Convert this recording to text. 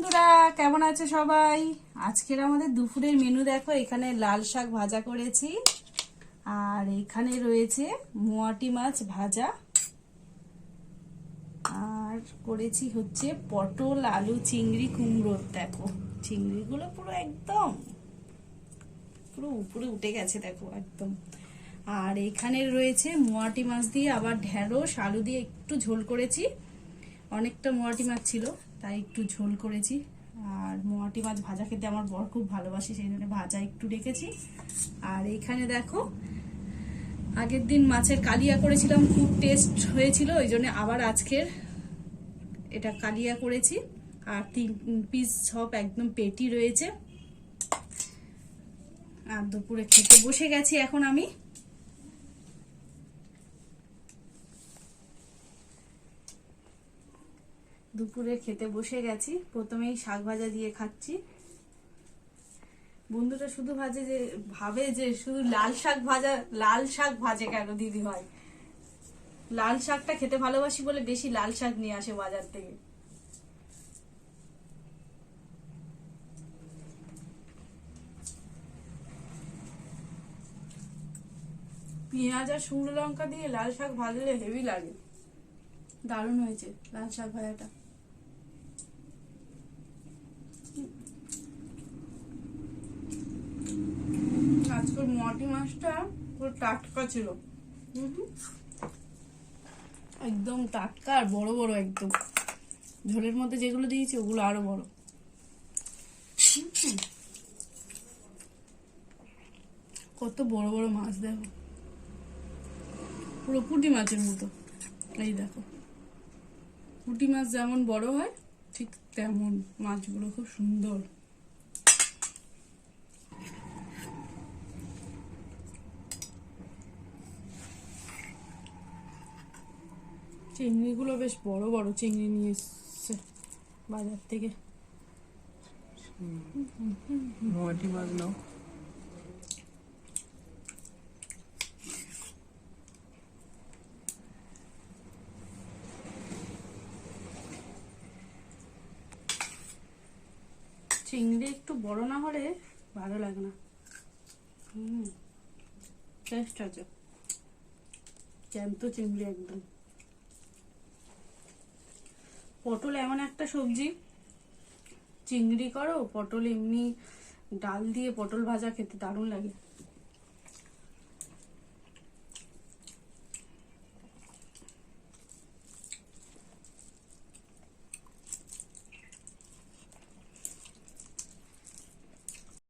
বন্ধুরা, কেমন আছে সবাই? আজকের আমাদের দুপুরের মেনু দেখো, এখানে লাল শাক ভাজা করেছি আর এখানে রয়েছে মোয়াটি মাছ ভাজা আর করেছি হচ্ছে পটল আলু চিংড়ি কুমড়োর। দেখো চিংড়িগুলো পুরো একদম পুরো উপরে উঠে গেছে দেখো একদম। আর এখানে রয়েছে মোয়াটি মাছ দিয়ে আবার ঢেঁড়স আলু দিয়ে একটু ঝোল করেছি। অনেকটা মোয়াটি মাছ ছিল তাই একটু ঝোল করেছি। আর মোয়াটি মাছ ভাজা খেতে আমার বর খুব ভালোবাসে, সেই জন্য ভাজা একটু রেখেছি। আর এইখানে দেখো আগের দিন মাছের কালিয়া করেছিলাম, খুব টেস্ট হয়েছিল, ওই জন্য আবার আজকের এটা কালিয়া করেছি। আর 3 পিস সব একদম পেটি রয়েছে। আর দুপুরে খেতে বসে গেছি এখন আমি। দুপুরে খেতে বসে গেছি, প্রথমেই শাক ভাজা দিয়ে খাচ্ছি। বন্ধুরা শুধু ভাবে যে শুধু লাল শাক ভাজে কেন দিদি হয়। লাল শাকটা খেতে ভালোবাসি বলে বেশি লাল শাক নিয়ে আসে বাজার থেকে। পেঁয়াজ আর শুকনো লঙ্কা দিয়ে লাল শাক ভাজলে হেভি লাগে, দারুণ হয়েছে লাল শাক ভাজাটা। আজকের মোয়াটি মাছটা পুরো টাটকা ছিল, একদম টাটকা আর বড় বড় একদম। ঝোলের মধ্যে যেগুলো দিয়েছি ওগুলো আরো বড়। কত বড় বড় মাছ দেখো, পুরো পুঁটি মাছের মতো। এই দেখো পুঁটি মাছ যেমন বড় হয় ঠিক তেমন মাছগুলো খুব সুন্দর। চিংড়িগুলো বেশ বড় বড় চিংড়ি নিয়ে এসছে বাজার থেকে। মোয়াটি মাছ নাও। চিংড়ি একটু বড় না হলে ভালো লাগে না। টেস্ট আছে, জ্যান্ত চিংড়ি একদম। পটল এমন একটা সবজি, চিংড়ি করো পটল এমনি ডাল দিয়ে পটল ভাজা খেতে দারুণ লাগে।